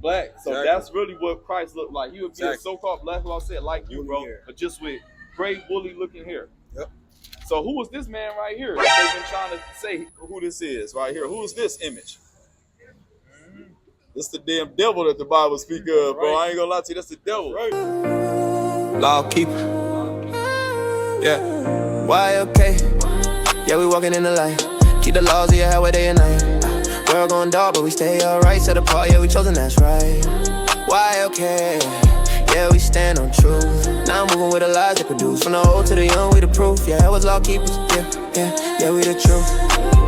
black. So Exactly. that's really what Christ looked like. He would be a so-called black, like I said, like you, bro, but just with gray, woolly looking hair. Yep. So who is this man right here that they've been trying to say who this is right here? Who is this image? This the damn devil that the Bible speak of, bro. I ain't gonna lie to you, that's the devil. Right. Law keeper. Yeah. Why okay? Yeah, we walking in the light. Keep the laws of Yahawah day and night. World going dark, but we stay alright. Set apart, yeah, we chosen, that's right. Why okay? Yeah, we stand on truth. Now I'm moving with the lies they produce. From the old to the young, we the proof. Yeah, it was law keepers. Yeah, we the truth.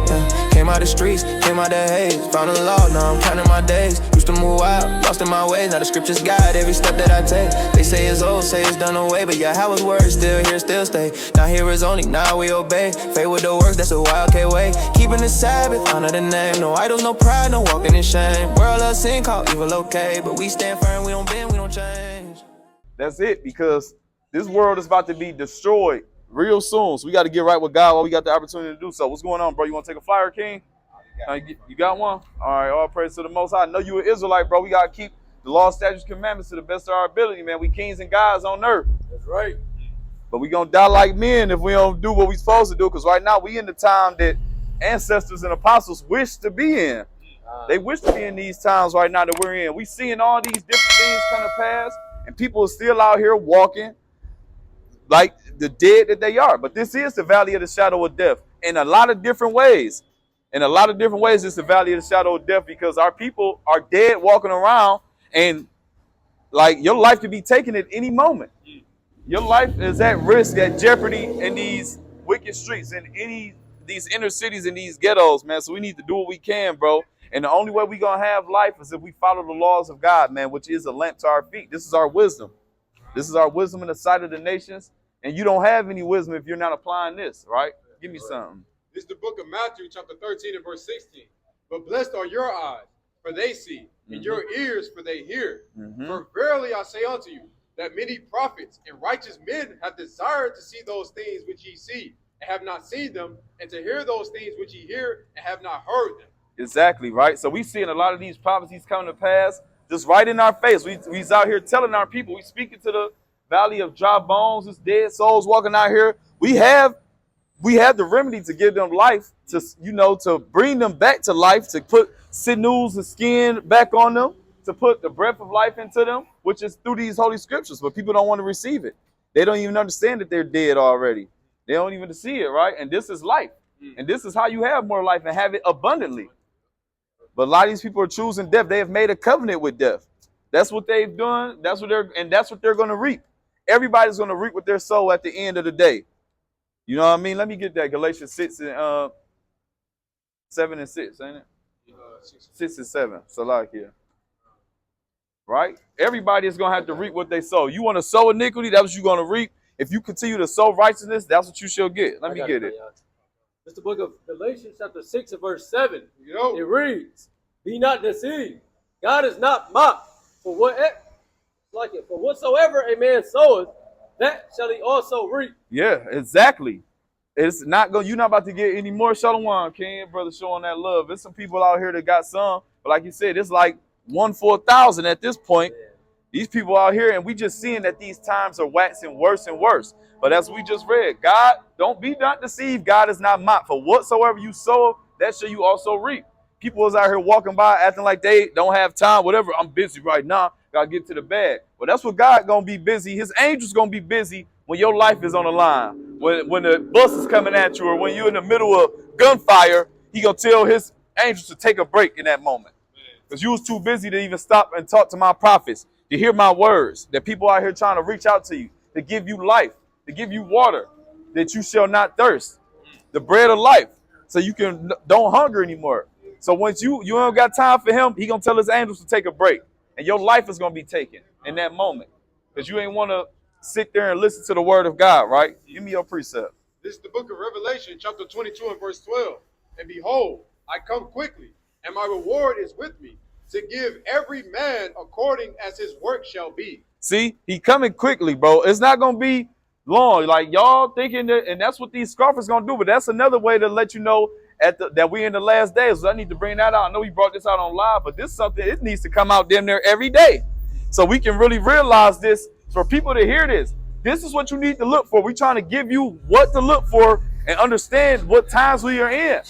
Yeah. Came out the streets, came out the haze. Found the law, now I'm counting my days. Used to move out, lost in my ways. Now the scriptures guide every step that I take. They say it's old, say it's done away, but Yahawah's word still here, still stay. Now here is only, now we obey. Faith with the works, that's a YAHAWAH way. Keeping the Sabbath, honor the name. No idols, no pride, no walking in shame. World of sin, called evil okay, but we stand firm, we don't bend, we don't change. That's it, because this world is about to be destroyed real soon. So we got to get right with God while we got the opportunity to do so. What's going on, bro? You want to take a flyer, King? You got one? All right, all praise to the Most High. I know you an Israelite, bro. We got to keep the law, statutes, commandments to the best of our ability, man. We kings and gods on earth. That's right. But we going to die like men if we don't do what we supposed to do, because right now we in the time that ancestors and apostles wish to be in. They wish to be in these times right now that we're in. We seeing all these different things come to pass, and people are still out here walking like the dead that they are. But this is the valley of the shadow of death in a lot of different ways. In a lot of different ways, it's the valley of the shadow of death, because our people are dead walking around, and like your life could be taken at any moment. Your life is at risk, at jeopardy in these wicked streets, in these inner cities, in these ghettos, man. So we need to do what we can, bro. And the only way we're going to have life is if we follow the laws of God, man, which is a lamp to our feet. This is our wisdom. This is our wisdom in the sight of the nations. And you don't have any wisdom if you're not applying this, right? Give me something. This is the book of Matthew, chapter 13 and verse 16. But blessed are your eyes, for they see, and your ears, for they hear. For verily I say unto you, that many prophets and righteous men have desired to see those things which ye see, and have not seen them, and to hear those things which ye hear, and have not heard them. Exactly, right? So we seeing a lot of these prophecies coming to pass just right in our face. We's out here telling our people. We speaking to the valley of dry bones, this dead souls walking out here. We have the remedy to give them life, to, you know, to bring them back to life, to put sinews and skin back on them, to put the breath of life into them, which is through these holy scriptures. But people don't want to receive it. They don't even understand that they're dead already. They don't even see it, right? And this is life. And this is how you have more life and have it abundantly. But a lot of these people are choosing death. They have made a covenant with death. That's what they've done. That's what they're going to reap. Everybody's going to reap with their soul at the end of the day. You know what I mean? Let me get that. Galatians 6 and 7 and 6, ain't it? 6 and 7. Salakia. Right? Everybody is going to have to reap what they sow. You want to sow iniquity, that's what you're going to reap. If you continue to sow righteousness, that's what you shall get. Let me get it. It's the book of Galatians chapter 6 and verse 7. It reads, be not deceived. God is not mocked. For whatsoever a man soweth, that shall he also reap. Yeah, exactly. It's not going. You're not about to get any more Shalom, King, brother, showing that love. There's some people out here that got some, but like you said, it's like 1 for 1,000 at this point. Yeah. These people out here, and we just seeing that these times are waxing worse and worse. But as we just read, God, don't be not deceived. God is not mocked. For whatsoever you sow, that shall you also reap. People is out here walking by acting like they don't have time, whatever. I'm busy right now. Gotta get to the bag. Well, that's what God gonna be busy. His angels gonna be busy when your life is on the line. When the bus is coming at you, or when you're in the middle of gunfire, he gonna tell his angels to take a break in that moment. Because you was too busy to even stop and talk to my prophets, to hear my words, that people out here trying to reach out to you, to give you life, to give you water, that you shall not thirst, the bread of life, so you don't hunger anymore. So once you don't got time for him, he gonna tell his angels to take a break, and your life is gonna be taken in that moment, because you ain't want to sit there and listen to the word of God, right? Give me your precept. This is the book of Revelation, chapter 22 and verse 12. And behold, I come quickly, and my reward is with me, to give every man according as his work shall be. See, he coming quickly, bro. It's not gonna be long. Like y'all thinking that, and that's what these scoffers gonna do. But that's another way to let you know, that we in the last days. So I need to bring that out. I know we brought this out on live, but this is something, it needs to come out damn near every day. So we can really realize this. For people to hear this, this is what you need to look for. We're trying to give you what to look for and understand what times we are in.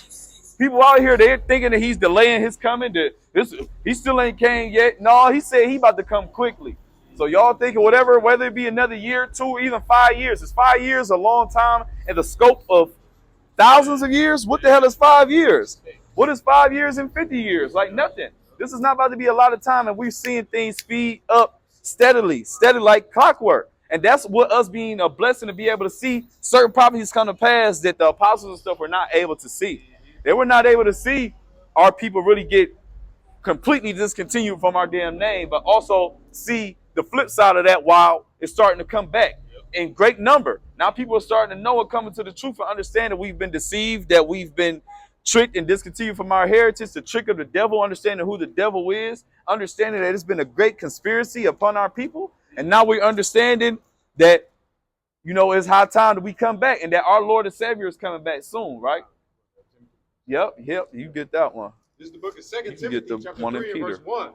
People out here, they're thinking that he's delaying his coming. He still ain't came yet. No, he said he about to come quickly. So y'all thinking whatever, whether it be another year, 2, or even 5 years. Is 5 years a long time in the scope of thousands of years? What the hell is 5 years? What is 5 years and 50 years? Like nothing. This is not about to be a lot of time, and we're seeing things speed up steady like clockwork. And that's what us being a blessing to be able to see certain prophecies come to pass that the apostles and stuff were not able to see. They were not able to see our people really get completely discontinued from our damn name, but also see the flip side of that while it's starting to come back in great number. Now people are starting to know and coming to the truth and understand that we've been deceived, that we've been tricked and discontinued from our heritage, the trick of the devil, understanding who the devil is, understanding that it's been a great conspiracy upon our people. And now we're understanding that, you know, it's high time that we come back and that our Lord and Savior is coming back soon, right? Yep, you get that one. This is the book of 2 Timothy, chapter 3 and verse 1.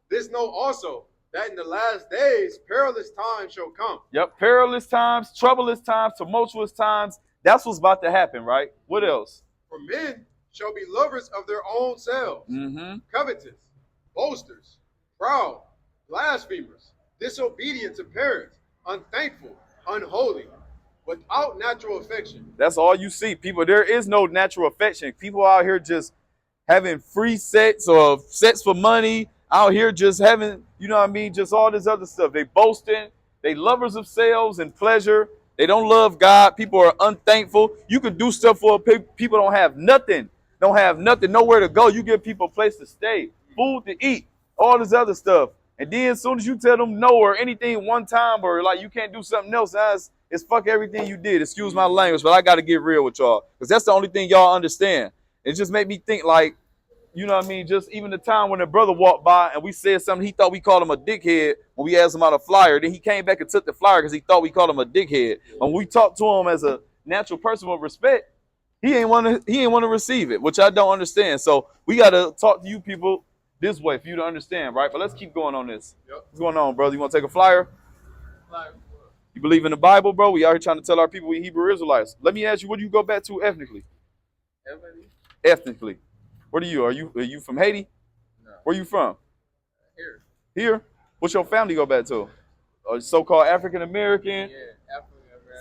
This know also that in the last days perilous times shall come. Yep, perilous times, troublous times, tumultuous times. That's what's about to happen, right? What else? For men shall be lovers of their own selves, covetous, boasters, proud, blasphemers, disobedient to parents, unthankful, unholy, without natural affection. That's all you see, people. There is no natural affection. People out here just having free sex or sex for money, out here just having, you know what I mean, just all this other stuff. They boasting, they lovers of selves and pleasure. They don't love God. People are unthankful. You can do stuff for people don't have nothing, nowhere to go. You give people a place to stay, food to eat, all this other stuff. And then as soon as you tell them no or anything one time, or like you can't do something else, it's fuck everything you did. Excuse my language, but I got to get real with y'all, because that's the only thing y'all understand. It just made me think, like, you know what I mean? Just even the time when a brother walked by and we said something, he thought we called him a dickhead when we asked him about a flyer. Then he came back and took the flyer because he thought we called him a dickhead. When we talked to him as a natural person with respect, he ain't want to receive it, which I don't understand. So we got to talk to you people this way for you to understand, right? But let's keep going on this. Yep. What's going on, brother? You want to take a flyer? You believe in the Bible, bro? We out here trying to tell our people we Hebrew Israelites. Let me ask you, what do you go back to ethnically? Ethnically. What are you? Are you from Haiti? No. Where you from? Here. Here? What's your family go back to? So-called African American? Yeah,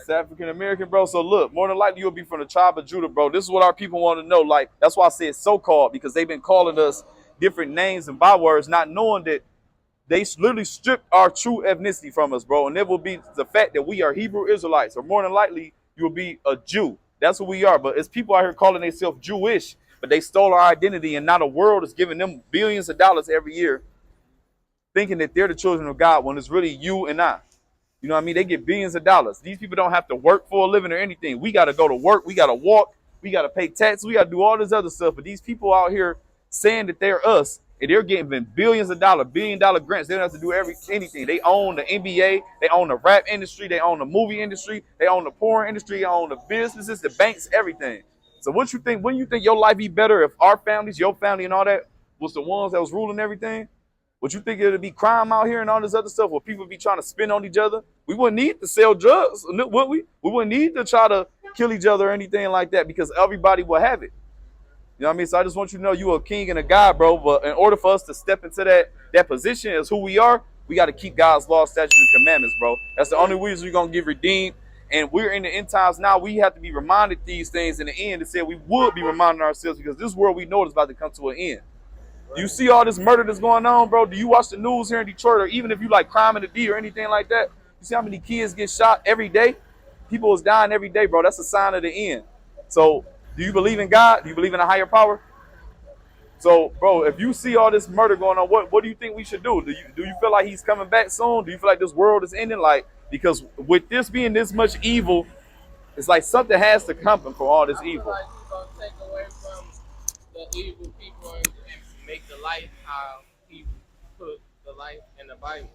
It's African American, bro. So look, more than likely you'll be from the tribe of Judah, bro. This is what our people want to know. Like, that's why I said so-called, because they've been calling us different names and bywords, not knowing that they literally stripped our true ethnicity from us, bro. And it will be the fact that we are Hebrew Israelites, or more than likely you will be a Jew. That's what we are. But it's people out here calling themselves Jewish, but they stole our identity, and now the world is giving them billions of dollars every year, thinking that they're the children of God when it's really you and I. You know what I mean? They get billions of dollars. These people don't have to work for a living or anything. We got to go to work. We got to walk. We got to pay taxes. We got to do all this other stuff. But these people out here saying that they're us, and they're getting billions of dollars, billion-dollar grants. They don't have to do anything. They own the NBA. They own the rap industry. They own the movie industry. They own the porn industry. They own the businesses, the banks, everything. So what you think, when you think your life be better if our families, your family and all that was the ones that was ruling everything? Would you think it'd be crime out here and all this other stuff where people be trying to spin on each other? We wouldn't need to sell drugs, would we? We wouldn't need to try to kill each other or anything like that, because everybody will have it. You know what I mean? So I just want you to know you're a king and a God, bro. But in order for us to step into that position as who we are, we got to keep God's law, statutes, and commandments, bro. That's the only reason we're going to get redeemed. And we're in the end times now. We have to be reminded these things in the end, and say we would be reminding ourselves, because this world we know is about to come to an end. Do you see all this murder that's going on, bro? Do you watch the news here in Detroit, or even if you like Crime in the D or anything like that? You see how many kids get shot every day? People is dying every day, bro. That's a sign of the end. So do you believe in God? Do you believe in a higher power? So, bro, if you see all this murder going on, what do you think we should do? Do you feel like he's coming back soon? Do you feel like this world is ending? Like, because with this being this much evil, it's like something has to come from all this evil. Like he's gonna take away from the evil people and make the light how he put the light in the Bible.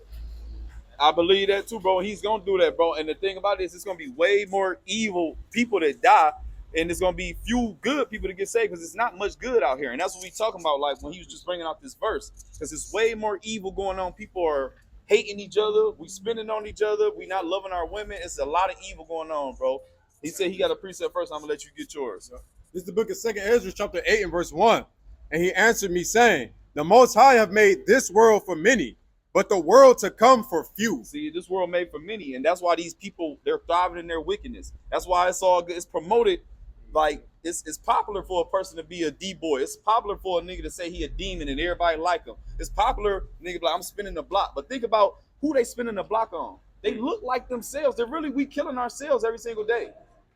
I believe that too, bro. He's gonna do that, bro. And the thing about this, it's gonna be way more evil people that die, and there's gonna be few good people to get saved because it's not much good out here. And that's what we talking about, like when he was just bringing out this verse, because there's way more evil going on. People are hating each other, we spending on each other, we not loving our women. It's a lot of evil going on, bro. He said he got a precept first. I'm gonna let you get yours. This is the book of 2 Ezra, chapter 8 and verse 1. And he answered me, saying, the Most High have made this world for many, but the world to come for few. See, this world made for many, and that's why these people, they're thriving in their wickedness. That's why it's all good. It's promoted, like it's popular for a person to be a D-boy. It's popular for a nigga to say he a demon and everybody like him. It's popular, nigga, like I'm spinning the block. But think about who they spinning the block on. They look like themselves. We killing ourselves every single day.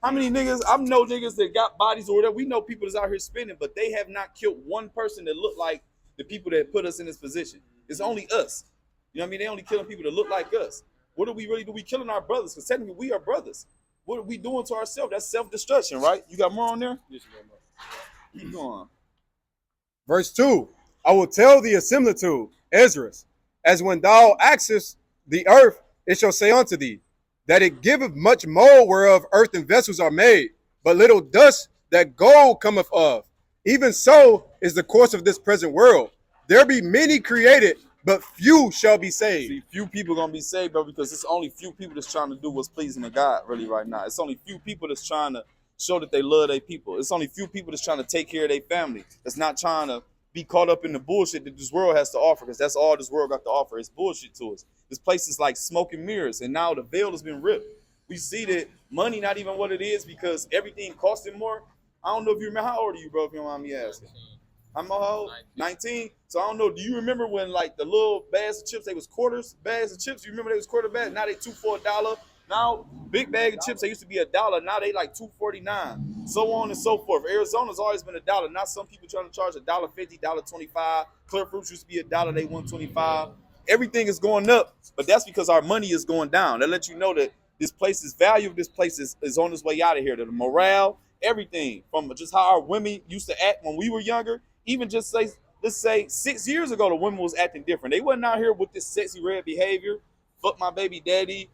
How many niggas, I know niggas that got bodies or whatever. We know people that's out here spinning, but they have not killed one person that look like the people that put us in this position. It's only us. You know what I mean? They only killing people that look like us. What do we really do? We killing our brothers, because technically we are brothers. What are we doing to ourselves? That's self-destruction, right? You got more on there? Keep going. Verse 2, I will tell thee a similitude, Ezra, as when thou axest the earth, it shall say unto thee, that it giveth much mold whereof earthen vessels are made, but little dust that gold cometh of. Even so is the course of this present world. There be many created, but few shall be saved. See, few people gonna be saved, bro, because it's only few people that's trying to do what's pleasing to God really right now. It's only few people that's trying to show that they love their people. It's only few people that's trying to take care of their family. That's not trying to be caught up in the bullshit that this world has to offer, because that's all this world got to offer. It's bullshit to us. This place is like smoke and mirrors, and now the veil has been ripped. We see that money not even what it is because everything costing more. I don't know if you remember, how old are you, bro, if you don't mind me asking? I'm how old? 19. So I don't know. Do you remember when like the little bags of chips, they was quarters bags of chips? You remember they was quarter bags? Now they $2 for $1. Now big bag of chips, they used to be $1. Now they like $2.49. So on and so forth. Arizona's always been $1. Now some people trying to charge $1.50, $1.25. Clear fruits used to be $1. They $1.25. Everything is going up, but that's because our money is going down. That lets you know that this place's value of this place is on its way out of here. The morale, everything from just how our women used to act when we were younger. Even just say, let's say 6 years ago, the women was acting different. They wasn't out here with this sexy red behavior, fuck my baby daddy,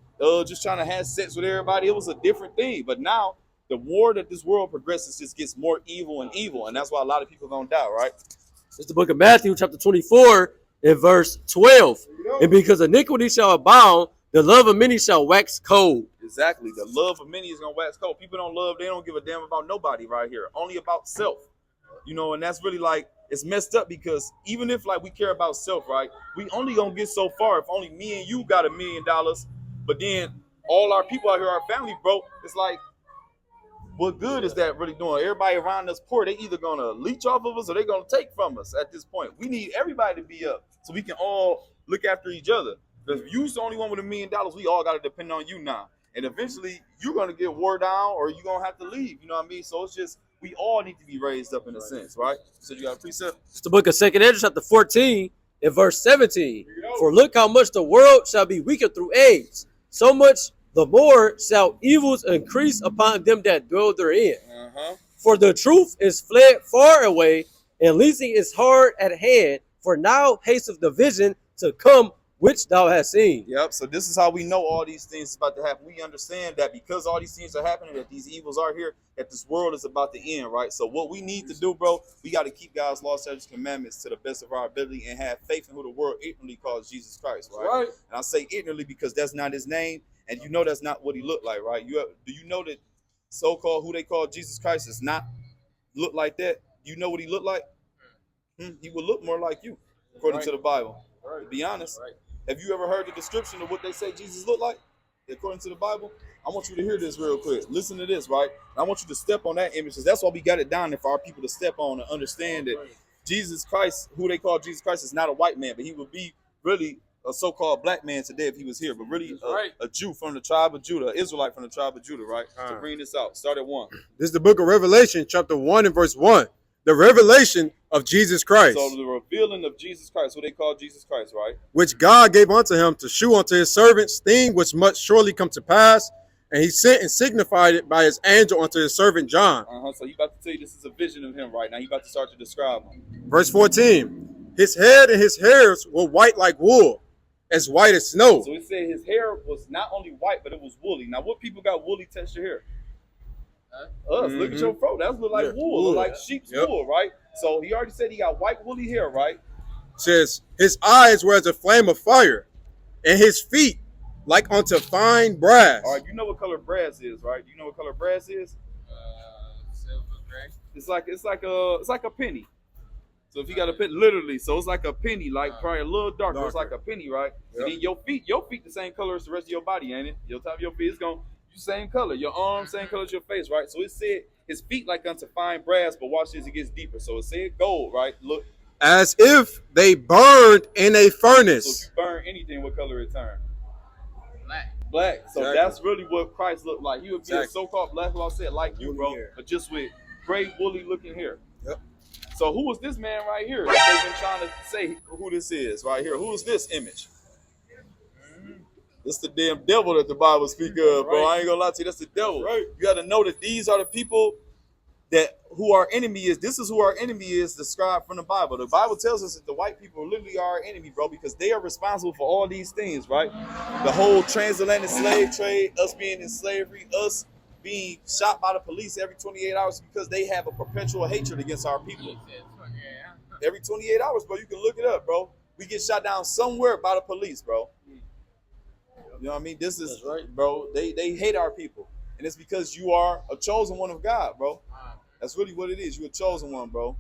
just trying to have sex with everybody. It was a different thing. But now the more that this world progresses, just gets more evil and evil, and that's why a lot of people gonna die, right? It's the book of Matthew, chapter 24, and verse 12. And because iniquity shall abound, the love of many shall wax cold. Exactly. The love of many is gonna wax cold. People don't love, they don't give a damn about nobody right here. Only about self. You know, and that's really like, it's messed up, because even if like we care about self, right, we only gonna get so far if only me and you got $1 million, but then all our people out here, our family broke. It's like, what good is that really doing? Everybody around us poor. They either gonna leech off of us or they gonna take from us at this point. We need everybody to be up so we can all look after each other. Because if you're the only one with $1 million, we all gotta depend on you now. And eventually you're gonna get wore down or you're gonna have to leave. You know what I mean? So it's just, we all need to be raised up in a sense, right? So you got a precept? It's the book of 2 Ezra, chapter 14, and verse 17. For look how much the world shall be weakened through age, so much the more shall evils increase upon them that dwell therein. For the truth is fled far away, and leasing is hard at hand. For now hasteth the vision to come which thou hast seen. Yep. So this is how we know all these things is about to happen. We understand that because all these things are happening, that these evils are here, that this world is about to end, right? So what we need to do, bro, we got to keep God's law, statutes, commandments to the best of our ability and have faith in who the world ignorantly calls Jesus Christ, right? And I say ignorantly because that's not his name, and you know that's not what he looked like, right? Do you know that so-called who they call Jesus Christ is not look like that? You know what he looked like? He would look more like you, according to the Bible. To be honest. Have you ever heard the description of what they say Jesus looked like, according to the Bible? I want you to hear this real quick. Listen to this, right? And I want you to step on that image, because that's why we got it down there for our people to step on and understand that Jesus Christ, who they call Jesus Christ, is not a white man, but he would be really a so-called black man today if he was here, but really a Jew from the tribe of Judah, an Israelite from the tribe of Judah, right? To bring this out. Start at 1. This is the book of Revelation, chapter 1 and verse 1. The revelation of Jesus Christ. So the revealing of Jesus Christ, who they call Jesus Christ, right? Which God gave unto him to shew unto his servants things which must surely come to pass. And he sent and signified it by his angel unto his servant John. So he about to tell you this is a vision of him right now. He about to start to describe him. Verse 14. His head and his hairs were white like wool, as white as snow. So he said his hair was not only white, but it was woolly. Now what people got woolly texture hair? Us. Look at your fro. That look like wool. Look like sheep's wool, right? So he already said he got white woolly hair, right? Says his eyes were as a flame of fire, and his feet like unto fine brass. All right, you know what color brass is, right? You know what color brass is? Silver gray. It's like a penny. So if you got a penny, literally, so it's like a penny, like probably a little darker. It's like a penny, right? Yep. And then your feet the same color as the rest of your body, ain't it? Your top of your feet is going you same color. Your arms same color as your face, right? So it said his feet like unto fine brass, but watch this, it gets deeper. So it said gold, right? Look. As if they burned in a furnace. So if you burn anything, what color it turn? Black. So that's really what Christ looked like. He would be a so-called black, like I said, like you, bro, but just with gray, woolly looking hair. Yep. So who is this man right here that they've been trying to say who this is right here? Who is this image? This the damn devil that the Bible speak of, bro. I ain't gonna lie to you, that's the devil. Right. You got to know that these are the people that who our enemy is. This is who our enemy is described from the Bible. The Bible tells us that the white people literally are our enemy, bro, because they are responsible for all these things, right? The whole transatlantic slave trade, us being in slavery, us being shot by the police every 28 hours because they have a perpetual hatred against our people. Every 28 hours, bro, you can look it up, bro. We get shot down somewhere by the police, bro. You know what I mean? This is right, bro. They hate our people. And it's because you are a chosen one of God, bro. That's really what it is. You're a chosen one, bro.